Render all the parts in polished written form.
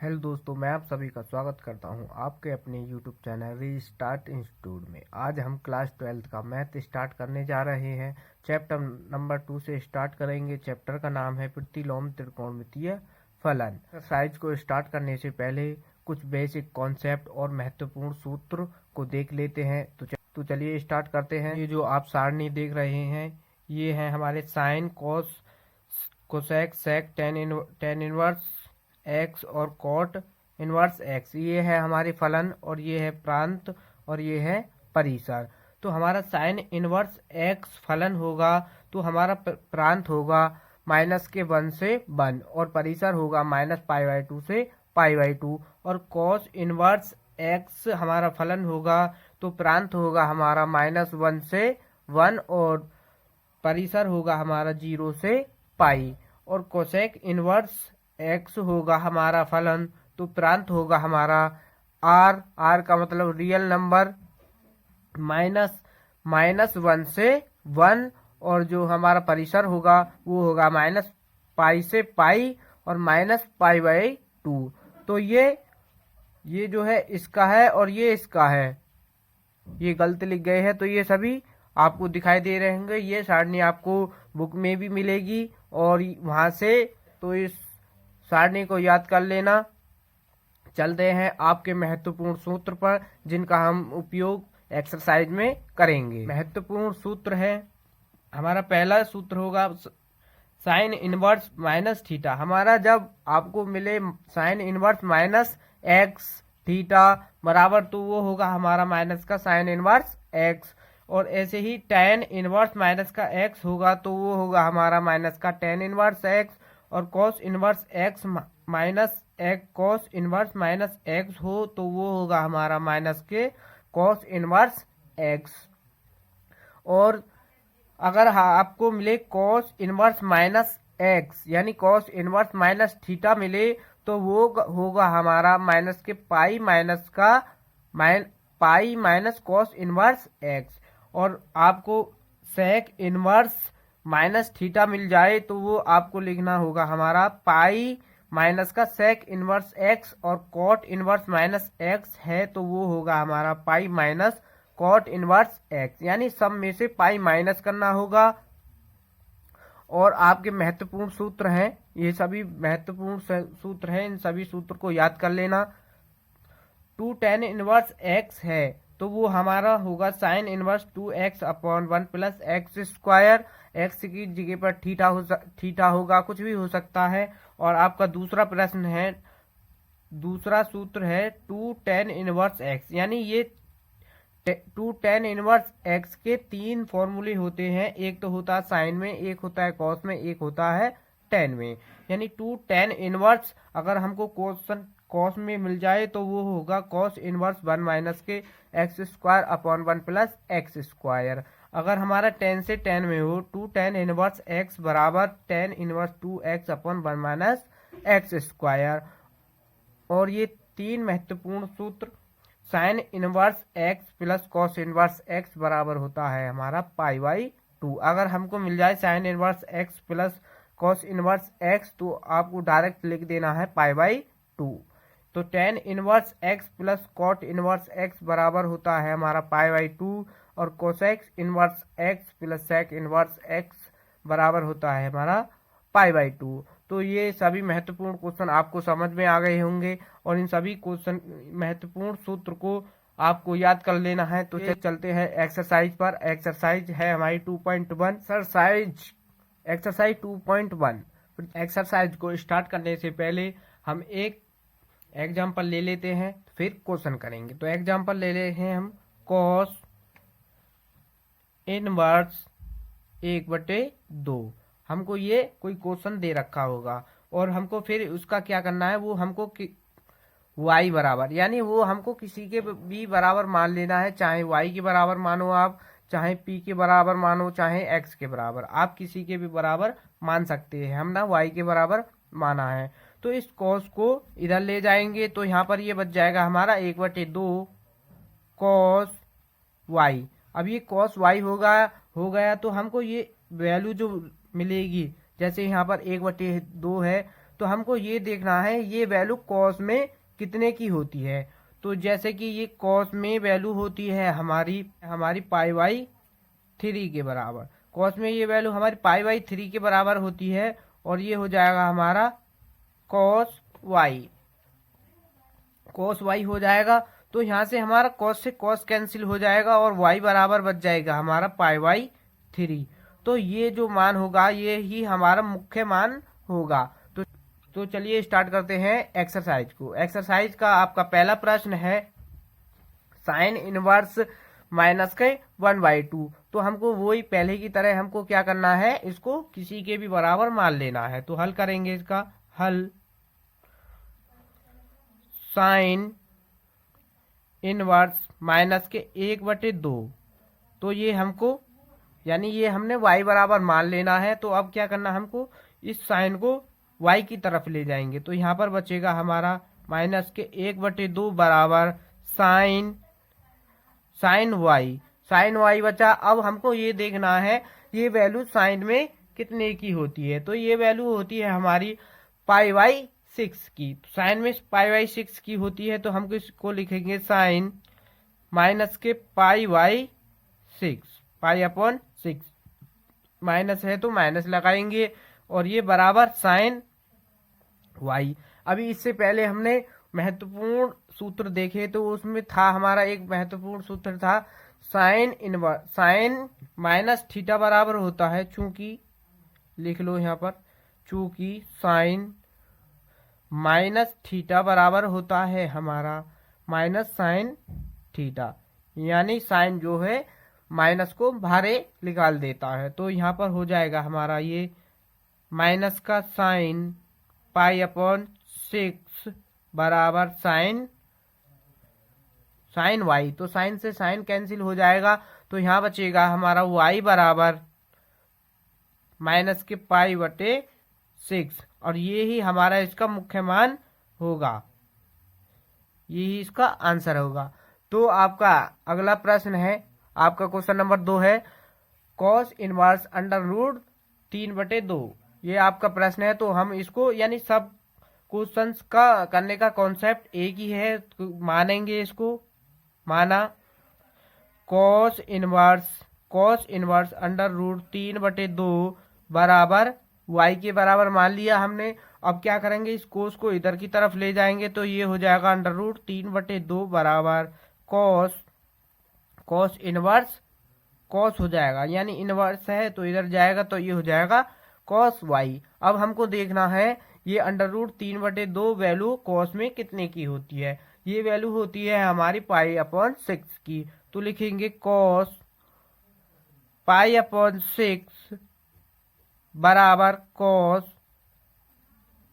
Hello दोस्तों, मैं आप सभी का स्वागत करता हूं आपके अपने यूट्यूब चैनल रीस्टार्ट इंस्टीट्यूट में। आज हम क्लास 12 का मैथ स्टार्ट करने जा रहे हैं। चैप्टर नंबर 2 से स्टार्ट करेंगे। चैप्टर का नाम है प्रतिलोम त्रिकोणमितीय फलन। एक्सरसाइज को स्टार्ट करने से पहले कुछ बेसिक कॉन्सेप्ट और महत्वपूर्ण सूत्र को देख लेते हैं। तो चलिए स्टार्ट करते हैं। ये जो आप सारणी देख रहे हैं, ये है हमारे साइन, कॉस, कोसेक, सेक, टेन इनवर्स एक्स और कॉट इनवर्स एक्स। ये है हमारी फलन और ये है प्रांत और ये है परिसर। तो हमारा साइन इनवर्स एक्स फलन होगा तो हमारा प्रांत होगा -1 से 1 और परिसर होगा -π/2 से π/2। और कॉस इनवर्स एक्स हमारा फलन होगा तो प्रांत होगा हमारा -1 से 1 और परिसर होगा हमारा 0 से पाई। और कोसेक इनवर्स एक्स होगा हमारा फलन तो प्रांत होगा हमारा आर का मतलब रियल नंबर -1 से 1 और जो हमारा परिसर होगा वो होगा -π से पाई और -π/2। तो ये जो है इसका है और ये इसका है, ये गलत लिख गए हैं तो ये सभी आपको दिखाई दे रहे होंगे। ये सारणी आपको बुक में भी मिलेगी और वहां से तो इस सारणी को याद कर लेना। चलते हैं आपके महत्वपूर्ण सूत्र पर जिनका हम उपयोग एक्सरसाइज में करेंगे। महत्वपूर्ण सूत्र है हमारा पहला सूत्र होगा साइन इनवर्स माइनस थीटा। हमारा जब आपको मिले sine inverse minus x theta बराबर तो वो होगा हमारा माइनस का साइन इनवर्स एक्स। और ऐसे ही टेन इनवर्स माइनस का एक्स होगा तो वो होगा हमारा माइनस का टेन इनवर्स एक्स। और cos inverse x minus cos inverse minus x हो तो वो होगा हमारा माइनस के कॉस इनवर्स एक्स। और अगर आपको मिले कॉस इनवर्स माइनस एक्स यानी कॉस इनवर्स माइनस थीटा मिले तो वो होगा हमारा माइनस के पाई माइनस का pi minus cos inverse x. और आपको सेक इनवर्स माइनस थीटा मिल जाए तो वो आपको लिखना होगा हमारा पाई माइनस का सेक इनवर्स एक्स। और कॉट इनवर्स माइनस एक्स है तो वो होगा हमारा pi minus cot inverse x, यानी सब में से पाई माइनस करना होगा। और आपके महत्वपूर्ण सूत्र हैं, ये सभी महत्वपूर्ण सूत्र हैं, इन सभी सूत्र को याद कर लेना। 2 tan इनवर्स एक्स है तो वो हमारा होगा sine inverse 2x/1 plus x square. X की जगह पर थीटा होगा, कुछ भी हो सकता है। और आपका दूसरा प्रश्न है, दूसरा सूत्र है 2 tan इनवर्स एक्स, यानी ये 2 tan इनवर्स एक्स के 3 फॉर्मूले होते हैं। एक तो होता है साइन में, एक होता है कॉस में, एक होता है टेन में। यानी 2 tan इनवर्स अगर हमको क्वेश्चन कॉस में मिल जाए तो वो होगा कॉस इनवर्स 1 माइनस के x²/1 प्लस एक्स स्क्वायर। अगर हमारा टेन से टेन में हो 2 tan इनवर्स एक्स बराबर tan inverse 2x/1 minus x square. और ये 3 महत्वपूर्ण सूत्र sine inverse x plus cos inverse x बराबर होता है हमारा π/2। अगर हमको मिल जाए sine inverse x plus cos inverse x तो आपको डायरेक्ट लिख देना है π/2। तो tan inverse x plus cot inverse x बराबर होता है हमारा π/2 और cosec inverse x plus sec inverse x बराबर होता है हमारा π/2। तो ये सभी महत्वपूर्ण क्वेश्चन आपको समझ में आ गए होंगे और इन सभी क्वेश्चन महत्वपूर्ण सूत्र को आपको याद कर लेना है। तो चलते हैं एक्सरसाइज पर। एक्सरसाइज है हमारी 2.1 एक्सरसाइज 2.1। एक्सरसाइज को स्टार्ट करने से पहले हम एक एग्जाम्पल ले लेते हैं, फिर क्वेश्चन करेंगे। तो एग्जाम्पल ले लेते हैं हम कॉस इनवर्स 1/2। हमको ये कोई क्वेश्चन दे रखा होगा और हमको फिर उसका क्या करना है, वो हमको y बराबर, यानी वो हमको किसी के भी बराबर मान लेना है। चाहे y के बराबर मानो आप, चाहे p के बराबर मानो, चाहे x के बराबर, आप किसी के भी बराबर मान सकते हैं। हम ना y के बराबर माना है तो इस कॉस को इधर ले जाएंगे तो यहाँ पर ये बच जाएगा हमारा 1/2 कॉस y। अब ये कॉस y हो गया तो हमको ये वैल्यू जो मिलेगी, जैसे यहाँ पर 1/2 है तो हमको ये देखना है ये वैल्यू कॉस में कितने की होती है। तो जैसे कि ये कॉस में वैल्यू होती है हमारी हमारी पाई बाई 3 के बराबर। कॉस में ये वैल्यू हमारी पाई बाई 3 के बराबर होती है और ये हो जाएगा हमारा कॉस वाई। कॉस वाई हो जाएगा तो यहाँ से हमारा कॉस से कॉस कैंसिल हो जाएगा और वाई बराबर बच जाएगा हमारा पाई बाई 3। तो ये जो मान होगा ये ही हमारा मुख्य मान होगा। तो चलिए स्टार्ट करते हैं एक्सरसाइज को। एक्सरसाइज का आपका पहला प्रश्न है साइन इनवर्स माइनस के 1/2। तो हमको वही पहले की तरह हमको क्या करना है, इसको किसी के भी बराबर मान लेना है। तो हल करेंगे इसका हल। साइन इनवर्स माइनस के 1/2। तो ये हमको यानी ये हमने y बराबर मान लेना है। तो अब क्या करना हमको, इस साइन को y की तरफ ले जाएंगे। तो यहाँ पर बचेगा हमारा माइनस के 1/2 बराबर साइन y। साइन y बचा। अब हमको ये देखना है ये वैल्यू साइन में कितने की होती है। तो ये वैल्यू होती है हमारी पाई बाई 6 की। साइन में पाई बाई 6 की होती है। तो हमको इसको लिखेंगे साइन माइनस के pi by 6, pi upon 6। Minus है तो माइनस लगाएंगे और ये बराबर साइन वाई। अभी इससे पहले हमने महत्वपूर्ण सूत्र देखे तो उसमें था हमारा एक महत्वपूर्ण सूत्र था साइन माइनस थीटा बराबर होता है, चूंकि लिख लो यहाँ पर, चूंकि साइन माइनस थीटा बराबर होता है हमारा माइनस साइन थीटा, यानी साइन जो है माइनस को बाहर निकाल देता है। तो यहाँ पर हो जाएगा हमारा ये माइनस का साइन पाई अपॉन 6 बराबर साइन वाई। तो साइन से साइन कैंसिल हो जाएगा। तो यहाँ बचेगा हमारा वाई बराबर माइनस के पाई बटे 6 और ये ही हमारा इसका मुख्य मान होगा, यही इसका आंसर होगा। तो आपका अगला प्रश्न है, आपका क्वेश्चन नंबर 2 है कॉस इनवर्स अंडर रूट 3/2। ये आपका प्रश्न है। तो हम इसको यानी सब क्वेश्चंस का करने का कॉन्सेप्ट एक ही है। तो मानेंगे इसको, माना कॉस इनवर्स अंडर रूट 3/2 बराबर y के बराबर मान लिया हमने। अब क्या करेंगे, इस कोस को इधर की तरफ ले जाएंगे तो ये हो जाएगा अंडर रूट 3/2 बराबर कॉस इनवर्स कॉस हो जाएगा, यानी इनवर्स है तो इधर जाएगा तो ये हो जाएगा कॉस वाई। अब हमको देखना है ये अंडर रूट 3/2 वैल्यू कॉस में कितने की होती है। ये वैल्यू होती है हमारी पाई अपॉन 6 की। तो लिखेंगे कॉस पाई अपॉन 6 बराबर cos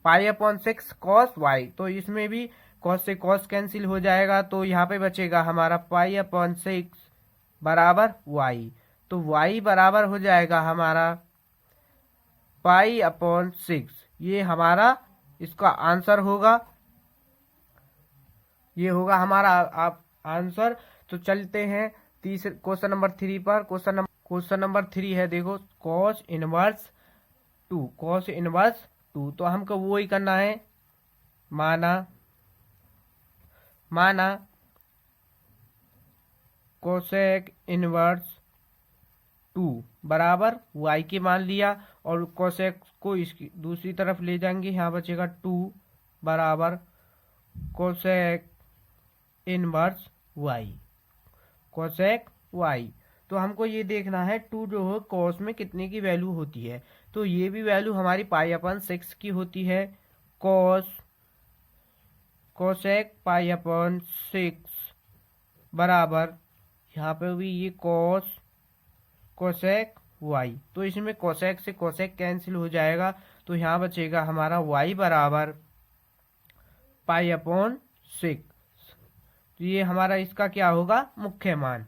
pi upon 6 cos y. तो इसमें भी कॉस से कॉस कैंसिल हो जाएगा। तो यहाँ पे बचेगा हमारा पाई अपॉन 6 बराबर वाई। तो वाई बराबर हो जाएगा हमारा पाई अपॉन 6। ये हमारा इसका आंसर होगा, ये होगा हमारा आंसर। तो चलते हैं तीसरे क्वेश्चन नंबर 3 पर। क्वेश्चन नंबर 3 है, देखो कॉस इनवर्स 2। तो हमको वो ही करना है, माना कोसेक इनवर्स 2 बराबर y के मान लिया और कोसेक को इसकी दूसरी तरफ ले जाएंगे। यहाँ बचेगा 2 बराबर cosec inverse y, cosec y। तो हमको ये देखना है 2 जो है कॉस में कितने की वैल्यू होती है। तो ये भी वैल्यू हमारी पाई अपॉन 6 की होती है। कोसेक पाई अपॉन 6 बराबर यहाँ पे भी ये कोसेक वाई। तो इसमें कोसेक से कोसेक कैंसिल हो जाएगा। तो यहाँ बचेगा हमारा वाई बराबर पाई अपॉन 6। तो ये हमारा इसका क्या होगा, मुख्य मान।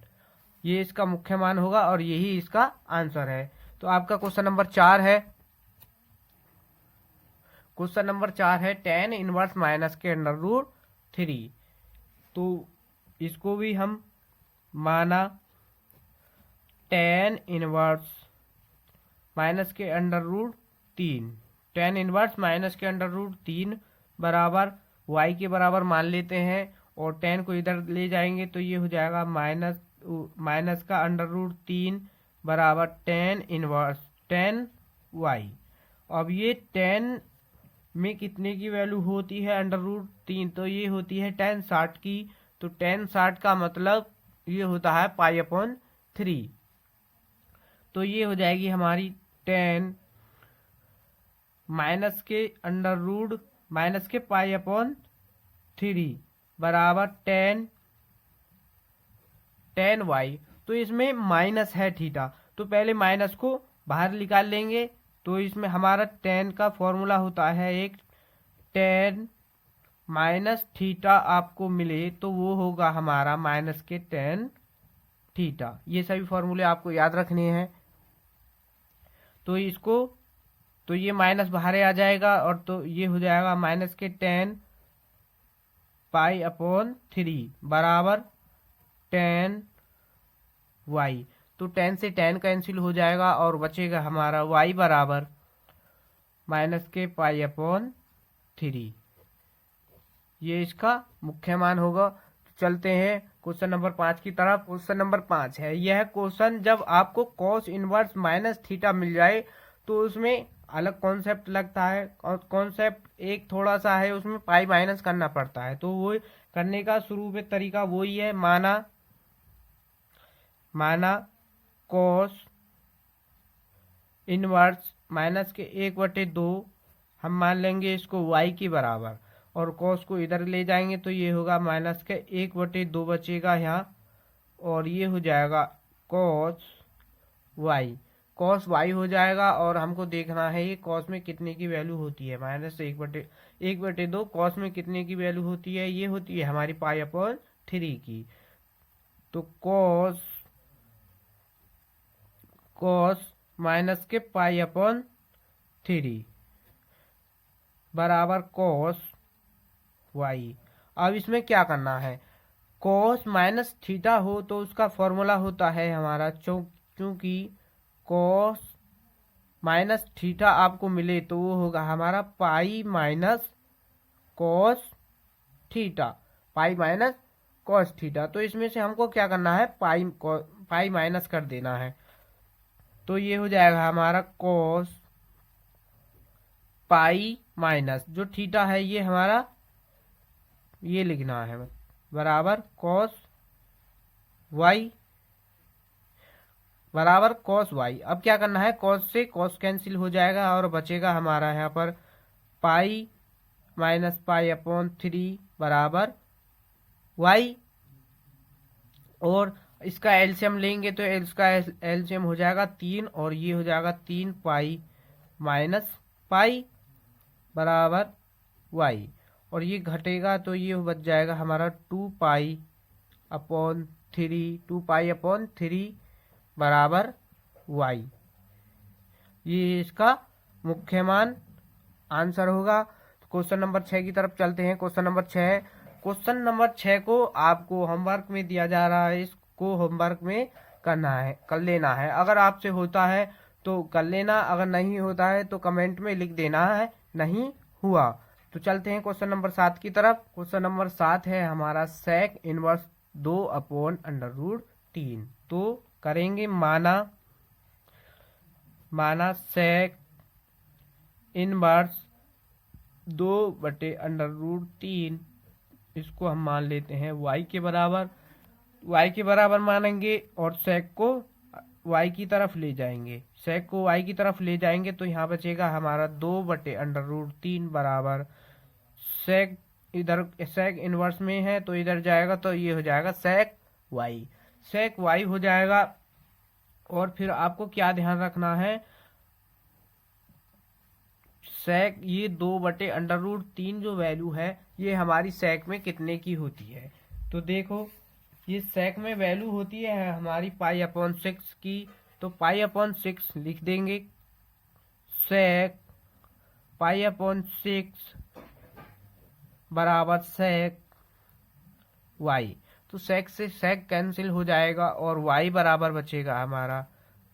ये इसका मुख्य मान होगा और यही इसका आंसर है। तो आपका क्वेश्चन नंबर 4 है। क्वेश्चन नंबर 4 है tan इनवर्स माइनस के अंडर रूट 3। तो इसको भी हम माना tan इनवर्स माइनस के under root 3। Tan inverse minus के अंडर रूट 3 बराबर वाई के बराबर मान लेते हैं, और 10 को इधर ले जाएंगे तो ये हो जाएगा माइनस का अंडर रूट 3 बराबर 10 इनवर्स 10 वाई। अब ये 10 में कितने की वैल्यू होती है अंडर रूट 3, तो ये होती है 10 60 की। तो 10 60 का मतलब ये होता है पाई अपॉन 3। तो ये हो जाएगी हमारी 10 माइनस के अंडर रूट माइनस के पाई अपॉन 3 बराबर 10 वाई। तो इसमें माइनस है थीटा, तो पहले माइनस को बाहर निकाल लेंगे। तो इसमें हमारा 10 का फॉर्मूला होता है एक 10 माइनस थीटा आपको मिले तो वो होगा हमारा माइनस के 10 थीटा। ये सभी फॉर्मूले आपको याद रखने हैं। तो इसको तो ये माइनस बाहर आ जाएगा, और तो ये हो जाएगा माइनस के 10 पाई अपॉन 3 बराबर 10 वाई। तो 10 से 10 कैंसिल हो जाएगा और बचेगा हमारा y बराबर माइनस के पाई अपॉन 3। ये इसका मुख्य मान होगा। तो चलते हैं क्वेश्चन नंबर 5 की तरफ। क्वेश्चन नंबर 5 है यह क्वेश्चन, जब आपको कॉस इनवर्स माइनस थीटा मिल जाए तो उसमें अलग कॉन्सेप्ट लगता है, और कॉन्सेप्ट एक थोड़ा सा है, उसमें पाई माइनस करना पड़ता है। तो वो करने का शुरू में तरीका वही है, माना कॉस इनवर्स माइनस के 1/2 हम मान लेंगे इसको y के बराबर, और कॉस को इधर ले जाएंगे तो ये होगा माइनस के 1/2 बचेगा यहाँ, और ये हो जाएगा कॉस y हो जाएगा। और हमको देखना है ये कॉस में कितने की वैल्यू होती है, माइनस 1/2 कॉस में कितने की वैल्यू होती है, ये होती है हमारी पाई अपॉन 3 की। तो कॉस माइनस के पाई अपॉन 3 बराबर कॉस वाई। अब इसमें क्या करना है, कॉस माइनस थीटा हो तो उसका फॉर्मूला होता है हमारा, चूंकि कॉस माइनस थीटा आपको मिले तो वो होगा हमारा pi minus cos theta, pi minus cos theta. तो इसमें से हमको क्या करना है, पाई माइनस कर देना है। तो ये हो जाएगा हमारा कॉस पाई माइनस जो थीटा है ये हमारा ये लिखना है बराबर कॉस वाई बराबर कॉस वाई। अब क्या करना है, कॉस से कॉस कैंसिल हो जाएगा और बचेगा हमारा यहाँ पर पाई माइनस पाई अपॉन 3 बराबर वाई। और इसका एलसीएम लेंगे तो इसका एलसीएम हो जाएगा 3, और ये हो जाएगा 3 पाई माइनस पाई बराबर वाई, और ये घटेगा तो ये बच जाएगा हमारा 2 पाई अपॉन 3 बराबर वाई। ये इसका मुख्य मान आंसर होगा। क्वेश्चन नंबर 6 की तरफ चलते हैं। क्वेश्चन नंबर 6 को आपको होमवर्क में दिया जा रहा है, इसको होमवर्क में कर लेना है। अगर आपसे होता है तो कर लेना, अगर नहीं होता है तो कमेंट में लिख देना है नहीं हुआ। तो चलते हैं क्वेश्चन नंबर 7 की तरफ। क्वेश्चन नंबर 7 है हमारा सेक इनवर्स 2/√3। तो करेंगे माना सेक इनवर्स 2/√3, इसको हम मान लेते हैं y के बराबर मानेंगे, और सेक को y की तरफ ले जाएंगे। तो यहाँ बचेगा हमारा 2/√3 बराबर सेक, इधर सेक इनवर्स में है तो इधर जाएगा तो ये हो जाएगा सेक y हो जाएगा। और फिर आपको क्या ध्यान रखना है, सेक ये 2/√3 जो वैल्यू है ये हमारी सेक में कितने की होती है। तो देखो ये सेक में वैल्यू होती है हमारी पाई अपॉन 6 की। तो पाई अपॉन 6 लिख देंगे, सेक पाई अपॉन 6 बराबर सेक वाई। तो सेक से सेक कैंसिल हो जाएगा और वाई बराबर बचेगा हमारा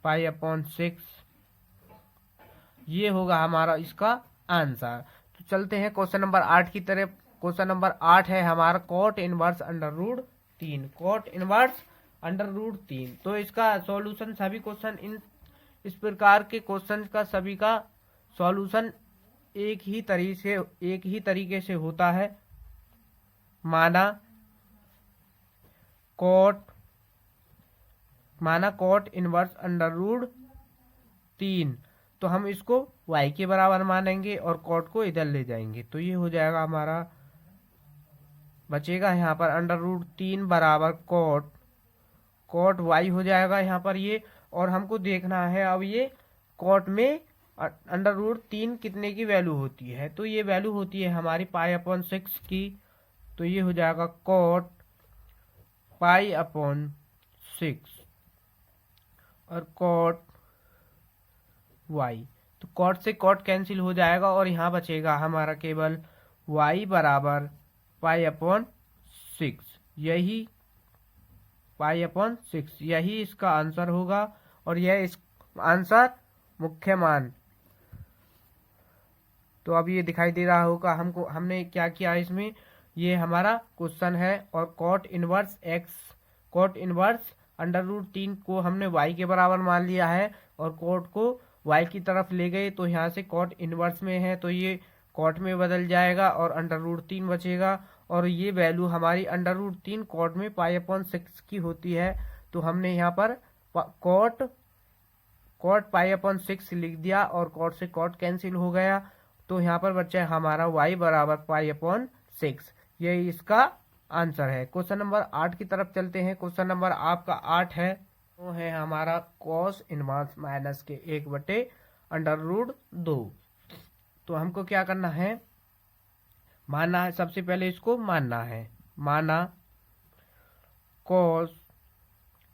पाई अपॉन 6। ये होगा हमारा इसका आंसर। तो चलते हैं क्वेश्चन नंबर 8 की तरफ। क्वेश्चन नंबर 8 है हमारा cot inverse under root 3। Cot inverse under root 3। तो इसका सॉल्यूशन, सभी क्वेश्चन इस प्रकार के क्वेश्चन का सभी का सॉल्यूशन एक ही तरीके से होता है। माना कॉट इनवर्स अंडर रूट 3, तो हम इसको y के बराबर मानेंगे और कॉट को इधर ले जाएंगे, तो ये हो जाएगा हमारा, बचेगा यहाँ पर अंडर रूट 3 बराबर कॉट y हो जाएगा यहाँ पर ये। और हमको देखना है अब ये कॉट में अंडर रूट 3 कितने की वैल्यू होती है। तो ये वैल्यू होती है हमारी π/6 की। तो ये हो जाएगा कॉट π/6 और कॉट y। तो कॉट से कॉट कैंसिल हो जाएगा और यहाँ बचेगा हमारा केवल y बराबर π/6। यही π/6 यही इसका आंसर होगा। और यह इस आंसर मुख्य मान। तो अब ये दिखाई दे रहा होगा हमने क्या किया इसमें। ये हमारा क्वेश्चन है और कॉट इनवर्स अंडर रूट 3 को हमने y के बराबर मान लिया है और कॉट को y की तरफ ले गए, तो यहाँ से कॉट इनवर्स में है तो ये कॉट में बदल जाएगा और अंडर रूट 3 बचेगा। और ये वैल्यू हमारी अंडर रूट 3 कॉट में π/6 की होती है। तो हमने यहाँ पर कॉट π/6 लिख दिया और कॉट से कॉट कैंसिल हो गया। तो यहाँ पर बचा हमारा y बराबर π/6। यही इसका आंसर है। क्वेश्चन नंबर 8 की तरफ चलते हैं। क्वेश्चन नंबर आपका 8 है, वो है हमारा कॉस इनवर्स माइनस के 1/√2। तो हमको क्या करना है, मानना है, सबसे पहले इसको मानना है। माना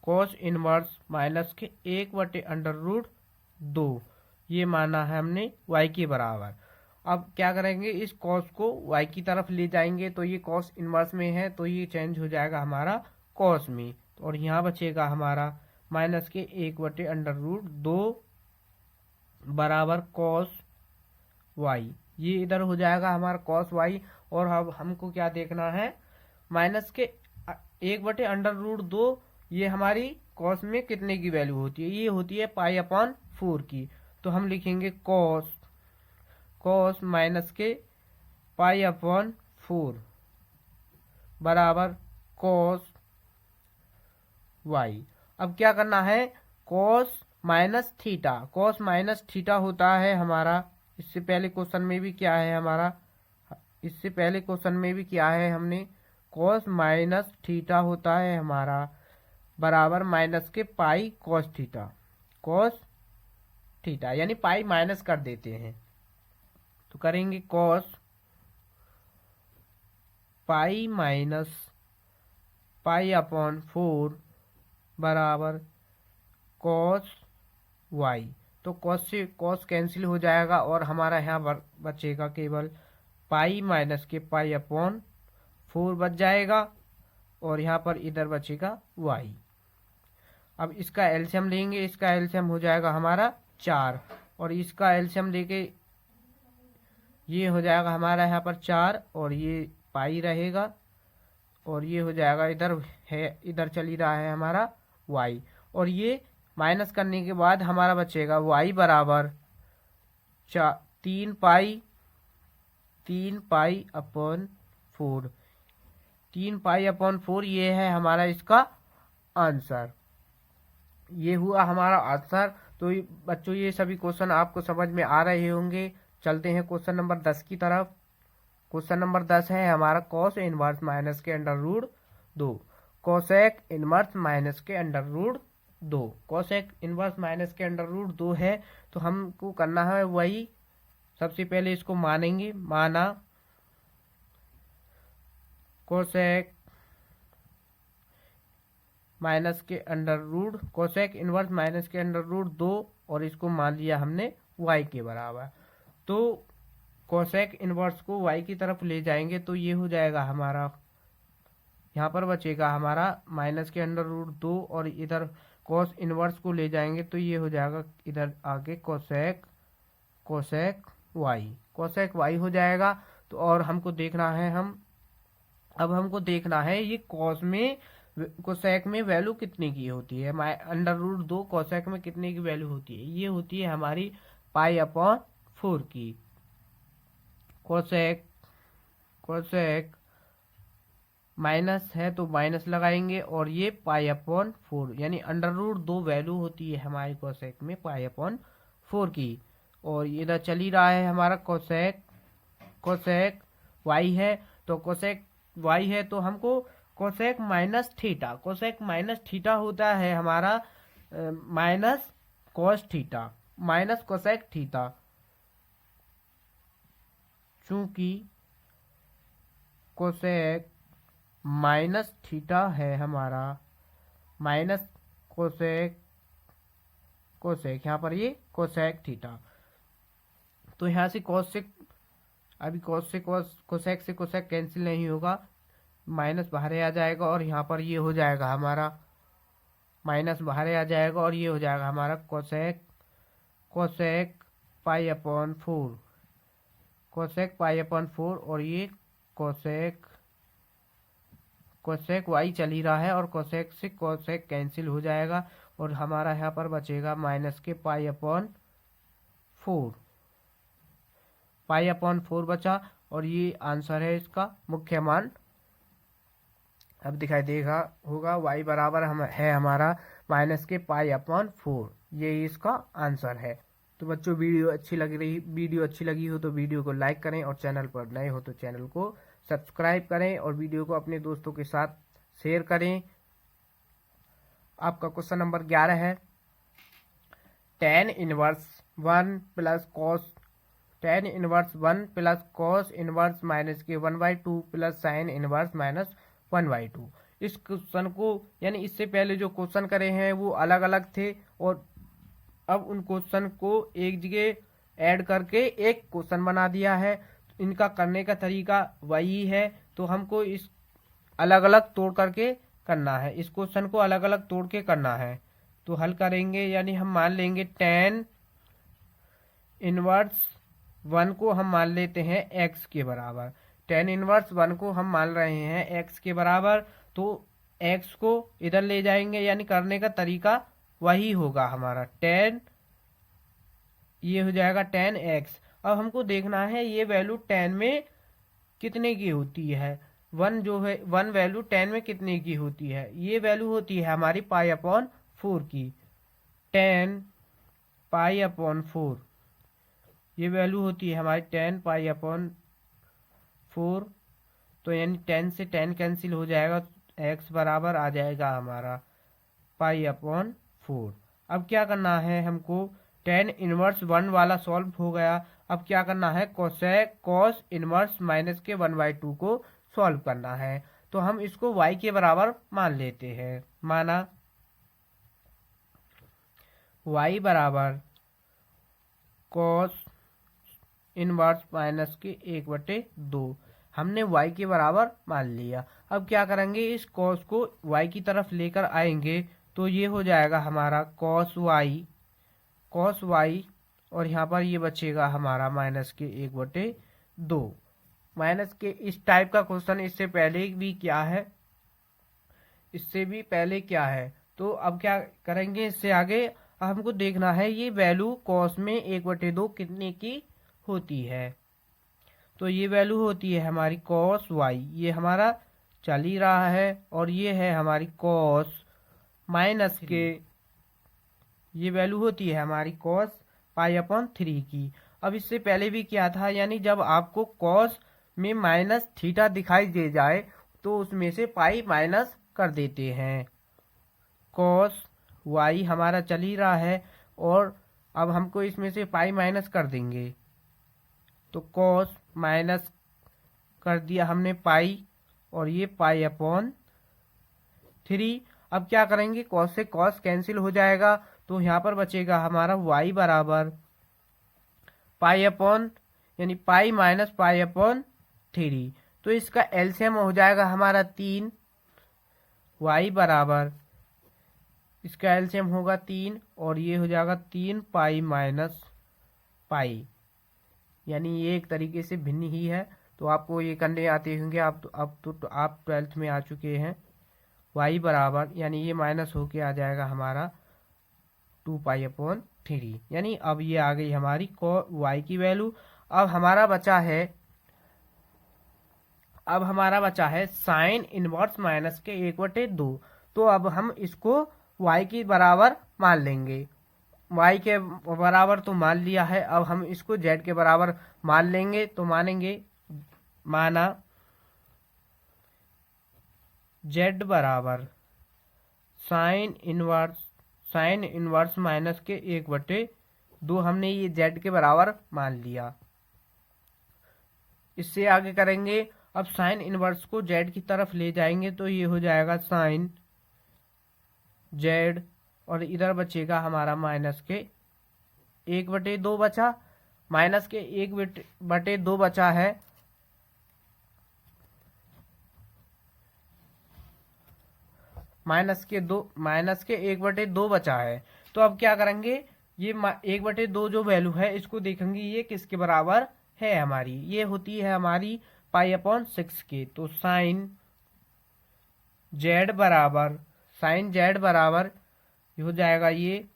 कॉस इनवर्स माइनस के 1/√2, ये माना है हमने y के बराबर। अब क्या करेंगे, इस कॉस को y की तरफ ले जाएंगे, तो ये कॉस इनवर्स में है तो ये चेंज हो जाएगा हमारा कॉस में। और यहाँ बचेगा हमारा माइनस के 1/√2 बराबर कॉस y। ये इधर हो जाएगा हमारा कॉस y। और अब हमको क्या देखना है, माइनस के 1/√2 ये हमारी कॉस में कितने की वैल्यू होती है, ये होती है π/4 की। तो हम लिखेंगे कॉस माइनस के π/4 बराबर कॉस y। अब क्या करना है, कॉस माइनस थीटा होता है हमारा। इससे पहले क्वेश्चन में भी क्या है हमारा, हमने कॉस माइनस थीटा होता है हमारा बराबर माइनस के पाई कॉस थीटा, यानी पाई माइनस कर देते हैं। तो करेंगे कॉस पाई माइनस π/4 बराबर कॉस y। तो कॉस से कॉस कैंसिल हो जाएगा और हमारा यहाँ बचेगा केवल पाई माइनस के π/4 बच जाएगा और यहाँ पर इधर बचेगा y। अब इसका एलसीएम लेंगे, इसका एलसीएम हो जाएगा हमारा 4 और इसका एलसीएम लेके ये हो जाएगा हमारा यहाँ पर 4 और ये पाई रहेगा और ये हो जाएगा इधर चली रहा है हमारा y। और ये माइनस करने के बाद हमारा बचेगा y बराबर 3 पाई/4। 3 ये है हमारा इसका आंसर। ये हुआ हमारा आंसर। तो बच्चों ये सभी क्वेश्चन आपको समझ में आ रहे होंगे। चलते हैं क्वेश्चन नंबर 10 की तरफ। क्वेश्चन नंबर 10 है हमारा कॉस इनवर्स माइनस के √2। कोसेक इनवर्स माइनस के √2। कोसेक इनवर्स माइनस के √2 है तो हमको करना है वही। सबसे पहले इसको मानेंगे, माना कोसेक माइनस के कोसेक इनवर्स माइनस के √2 और इसको मान लिया हमने y के बराबर। तो कोसेक इनवर्स को y की तरफ ले जाएंगे तो ये हो जाएगा हमारा, यहाँ पर बचेगा हमारा माइनस के √2 और इधर कॉस इनवर्स को ले जाएंगे तो ये हो जाएगा इधर आगे कोसेक y। कोसेक वाई हो जाएगा। तो और हमको देखना है अब हमको देखना है ये कोसेक में वैल्यू कितने की होती है। अंडर रूट 2 कोसेक में कितने की वैल्यू होती है, ये होती है हमारी पाई/4 की। कोसेक कोसेक माइनस है तो माइनस लगाएंगे, और ये पाई/4 यानी अंडर रूट 2 वैल्यू होती है हमारी कोसेक में पाई/4 की। और इधर चल ही रहा है हमारा कोसेक वाई है, तो कोसेक वाई है तो हमको कोसेक माइनस थीटा होता है हमारा माइनस कोसेक थीटा। चूंकि कोसेक माइनस थीटा है हमारा माइनस कोसेक यहाँ पर ये कोसेक थीटा, तो यहाँ से कोसेक से कोसेक कैंसिल नहीं होगा, माइनस बाहर आ जाएगा, और यहाँ पर ये हो जाएगा हमारा माइनस बाहर आ जाएगा, और ये हो जाएगा हमारा कोसेक पाई/4 और ये कोसेक वाई चल ही रहा है, और कोसेक से कोसेक कैंसिल हो जाएगा, और हमारा यहाँ पर बचेगा माइनस के पाई/4 बचा, और ये आंसर है इसका मुख्य मान। अब दिखाई देगा होगा y बराबर है हमारा माइनस के पाई/4, ये इसका आंसर है। तो बच्चों वीडियो अच्छी लगी हो तो वीडियो को लाइक करें, और चैनल पर नए हो तो चैनल को सब्सक्राइब करें, और वीडियो को अपने दोस्तों के साथ शेयर करें। आपका क्वेश्चन नंबर 11 है, tan inverse 1 plus cos inverse minus के 1/2 प्लस साइन इनवर्स माइनस 1/2। इस क्वेश्चन को यानी इससे पहले जो क्वेश्चन करे हैं वो अलग अलग थे, और अब उन क्वेश्चन को एक जगह ऐड करके एक क्वेश्चन बना दिया है। इनका करने का तरीका वही है, तो हमको इस अलग अलग तोड़ करके करना है, इस क्वेश्चन को अलग अलग तोड़ के करना है। तो हल करेंगे, यानी हम मान लेंगे tan इनवर्स 1 को हम मान लेते हैं x के बराबर, tan इनवर्स 1 को हम मान रहे हैं x के बराबर, तो x को इधर ले जाएंगे, यानी करने का तरीका वही होगा हमारा ये हो जाएगा tan x। अब हमको देखना है ये वैल्यू tan में कितने की होती है, 1 जो है 1 वैल्यू tan में कितने की होती है, ये वैल्यू होती है हमारी पाई/4 की। tan पाई/4 ये वैल्यू होती है हमारी tan पाई/4, तो यानी 10 से 10 कैंसिल हो जाएगा, x बराबर आ जाएगा हमारा पाई/4। अब क्या करना है हमको, tan इनवर्स 1 वाला सॉल्व हो गया, अब क्या करना है कॉस इनवर्स माइनस के 1/2 को सॉल्व करना है। तो हम इसको y के बराबर मान लेते हैं, माना y बराबर कॉस इनवर्स माइनस के 1/2 हमने y के बराबर मान लिया। अब क्या करेंगे, इस कॉस को y की तरफ लेकर आएंगे, तो ये हो जाएगा हमारा कॉस वाई, और यहाँ पर ये बचेगा हमारा माइनस के 1/2। माइनस के इस टाइप का क्वेश्चन इससे पहले भी क्या है, तो अब क्या करेंगे इससे आगे। हमको देखना है ये वैल्यू कॉस में 1/2 कितने की होती है, तो ये वैल्यू होती है हमारी कॉस वाई, ये हमारा चल ही रहा है, और ये है हमारी कॉस माइनस के, ये वैल्यू होती है हमारी कॉस पाई/3 की। अब इससे पहले भी क्या था, यानी जब आपको कॉस में माइनस थीटा दिखाई दे जाए तो उसमें से पाई माइनस कर देते हैं। कॉस वाई हमारा चल ही रहा है, और अब हमको इसमें से पाई माइनस कर देंगे, तो कॉस माइनस कर दिया हमने पाई, और ये पाई/3। अब क्या करेंगे, कॉस से कॉस कैंसिल हो जाएगा, तो यहाँ पर बचेगा हमारा y बराबर यानी पाई माइनस पाई/3, तो इसका एलसीएम हो जाएगा हमारा 3, y बराबर इसका एलसीएम होगा 3, और ये हो जाएगा 3 पाई माइनस पाई, यानी ये एक तरीके से भिन्न ही है। तो आपको ये करने आते होंगे, आप 12th में आ चुके हैं। y बराबर यानी ये माइनस होके आ जाएगा हमारा 2π/3, यानी अब ये आ गई हमारी y की वैल्यू। अब हमारा बचा है साइन इनवर्स माइनस के 1/2। तो अब हम इसको y के बराबर मान लेंगे। y के बराबर तो मान लिया है, अब हम इसको z के बराबर मान लेंगे। तो माना z बराबर साइन इनवर्स माइनस के 1/2 हमने ये z के बराबर मान लिया। इससे आगे करेंगे, अब साइन इनवर्स को z की तरफ ले जाएंगे तो ये हो जाएगा साइन z, और इधर बचेगा हमारा माइनस के 1/2 बचा। माइनस के 1/2 बचा है, माइनस के 1/2 बचा है। तो अब क्या करेंगे, ये 1/2 जो वैल्यू है इसको देखेंगे ये किसके बराबर है हमारी, ये होती है हमारी π/6 के। तो साइन z बराबर ये हो जाएगा ये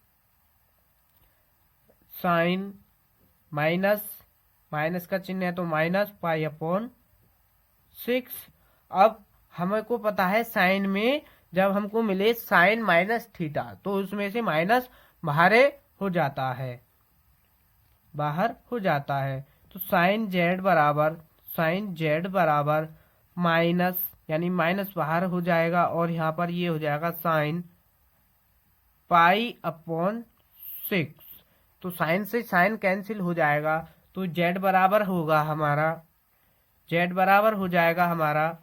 साइन माइनस का चिन्ह है तो -π/6। अब हमको पता है साइन में जब हमको मिले साइन माइनस थीटा तो उसमें से माइनस बाहर हो जाता है। तो साइन z बराबर माइनस, यानी माइनस बाहर हो जाएगा और यहाँ पर ये हो जाएगा साइन π/6। तो साइन से साइन कैंसिल हो जाएगा, तो z बराबर हो जाएगा हमारा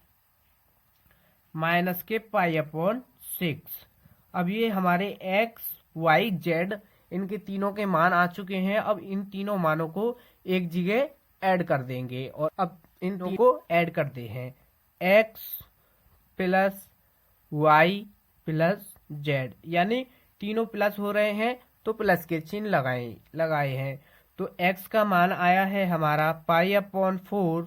माइनस के π/6। अब ये हमारे x y z इनके तीनों के मान आ चुके हैं। अब इन तीनों मानों को एक जगह ऐड कर देंगे, और अब इन तीनों को ऐड करते हैं, x plus y plus z, यानी तीनों प्लस हो रहे हैं तो प्लस के चिन्ह लगाए हैं। तो x का मान आया है हमारा π/4,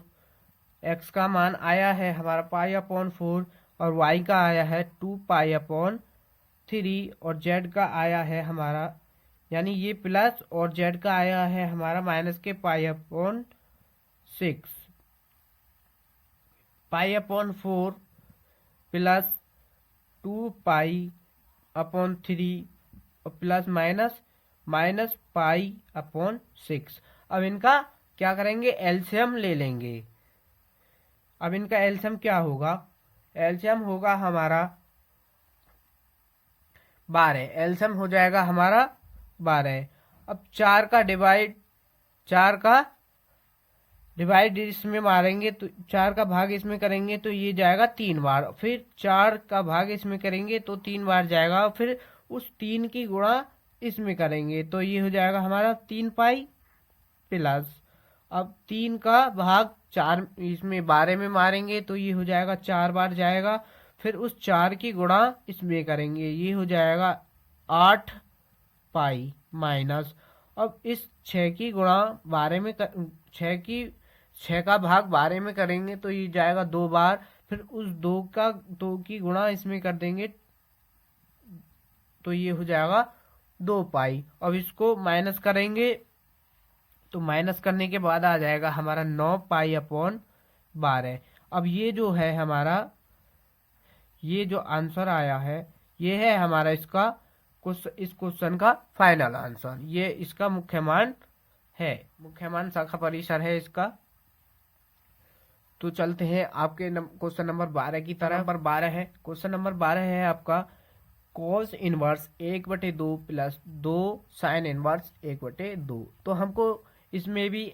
x का मान आया है हमारा π/4, और y का आया है 2π/3, और z का आया है हमारा, यानी ये प्लस, और z का आया है हमारा माइनस के π/6। π/4 प्लस 2π/3 और प्लस माइनस π/6। अब इनका क्या करेंगे, एलसीएम ले लेंगे। अब इनका एलसीएम क्या होगा, एलसीएम होगा हमारा 12, एलसीएम हो जाएगा हमारा 12। अब 4 का डिवाइड इसमें मारेंगे तो 4 का भाग इसमें करेंगे तो ये जाएगा 3 बार, फिर 4 का भाग इसमें करेंगे तो 3 बार जाएगा, फिर उस 3 की गुणा इसमें करेंगे तो ये हो जाएगा हमारा 3π प्लस, अब 3 का भाग 4 इसमें 12 में मारेंगे तो ये हो जाएगा 4 बार जाएगा, फिर उस 4 की गुणा इसमें करेंगे, ये हो जाएगा 8π माइनस, अब इस 6 की गुणा 12 में 6 का भाग 12 में करेंगे तो ये जाएगा 2 बार, फिर उस 2 की गुणा इसमें कर देंगे तो ये हो जाएगा 2π। अब इसको माइनस करेंगे तो माइनस करने के बाद आ जाएगा हमारा 9π/12। अब ये जो है हमारा, ये जो आंसर आया है ये है हमारा इस क्वेश्चन का फाइनल आंसर, ये इसका मुख्य मान शाखा परिसर है इसका। तो चलते हैं आपके क्वेश्चन नंबर 12 की तरफ। क्वेश्चन नंबर 12 है आपका cos inverse 1/2 plus 2 sine inverse 1/2। तो हमको इसमें भी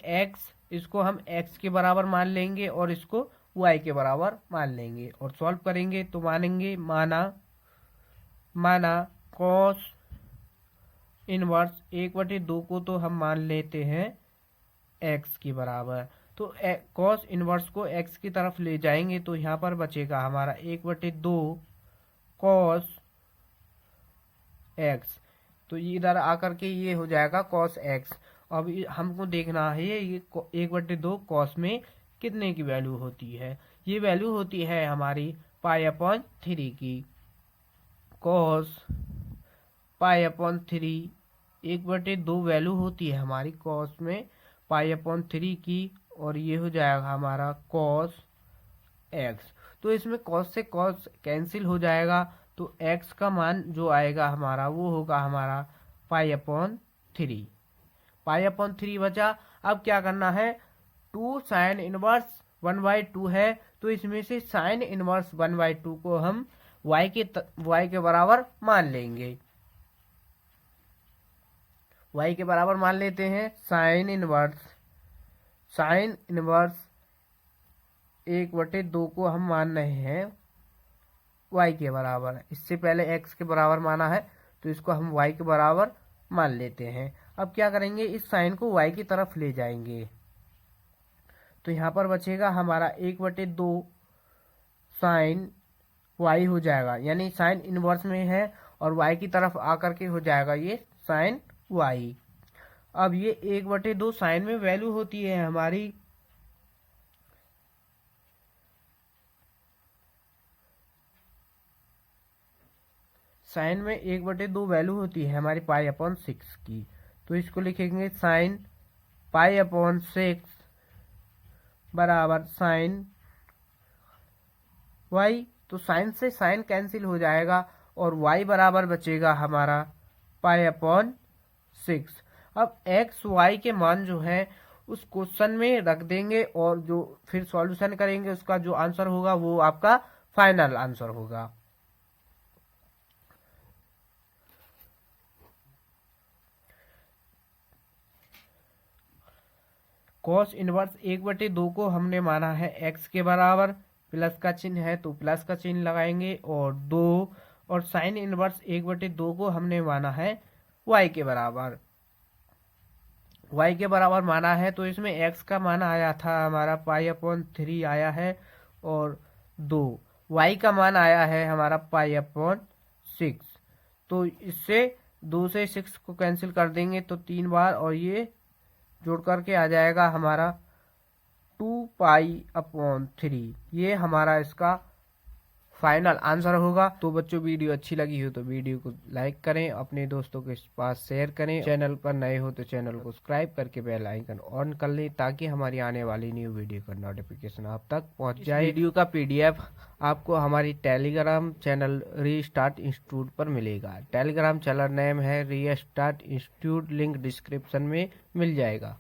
इसको हम x के बराबर मान लेंगे और इसको y के बराबर मान लेंगे और सॉल्व करेंगे तो माना कॉस इनवर्स 1/2 को तो हम मान लेते हैं x के बराबर। तो कॉस इनवर्स को x की तरफ ले जाएंगे तो यहाँ पर बचेगा हमारा 1/2 कॉस x, तो इधर आकर के ये हो जाएगा कॉस x, अब हमको देखना है ये 1/2 कॉस में कितने की वैल्यू होती है। ये वैल्यू होती है हमारी π/3 की। कॉस π/3 1/2 वैल्यू होती है हमारी कॉस में π/3 की, और ये हो जाएगा हमारा कॉस एक्स। तो इसमें कॉस से कॉस कैंसिल हो जाएगा, तो एक्स का मान जो आएगा हमारा वो होगा हमारा π/3। π/3 बचा। अब क्या करना है, 2 साइन इनवर्स 1/2 है, तो इसमें से साइन इनवर्स 1/2 को हम y के बराबर मान लेंगे। y के बराबर मान लेते हैं। साइन इनवर्स 1/2 को हम मान रहे हैं y के बराबर। इससे पहले x के बराबर माना है, तो इसको हम y के बराबर मान लेते हैं। अब क्या करेंगे, इस साइन को y की तरफ ले जाएंगे, तो यहाँ पर बचेगा हमारा 1/2 साइन y हो जाएगा, यानी साइन इनवर्स में है और y की तरफ आकर के हो जाएगा ये साइन y। अब ये 1/2 साइन में वैल्यू होती है हमारी साइन में 1/2 वैल्यू होती है हमारी π/6 की। तो इसको लिखेंगे साइन π/6 बराबर साइन y। तो साइन से साइन कैंसिल हो जाएगा और y बराबर बचेगा हमारा π/6। अब x y के मान जो है उस क्वेश्चन में रख देंगे, और जो फिर सॉल्यूशन करेंगे उसका जो आंसर होगा वो आपका फाइनल आंसर होगा। कॉस इनवर्स 1/2 को हमने माना है x के बराबर, प्लस का चिन्ह है तो प्लस का चिन्ह लगाएंगे, और 2, और साइन इनवर्स 1/2 को हमने माना है y के बराबर। y के बराबर माना है, तो इसमें x का मान आया था हमारा π/3 आया है, और 2 y का मान आया है हमारा π/6। तो इससे 2 से 6 को कैंसिल कर देंगे तो 3 बार, और ये जोड़ करके आ जाएगा हमारा 2π/3। ये हमारा इसका फाइनल आंसर होगा। तो बच्चों वीडियो अच्छी लगी हो तो वीडियो को लाइक करें, अपने दोस्तों के पास शेयर करें, चैनल पर नए हो तो चैनल को सब्सक्राइब करके बेल आइकन ऑन कर लें, ताकि हमारी आने वाली न्यू वीडियो का नोटिफिकेशन आप तक पहुंच जाए। वीडियो का PDF आपको हमारी टेलीग्राम चैनल रीस्टार्ट इंस्टीट्यूट पर मिलेगा। टेलीग्राम चैनल नेम है रीस्टार्ट इंस्टीट्यूट, लिंक डिस्क्रिप्शन में मिल जाएगा।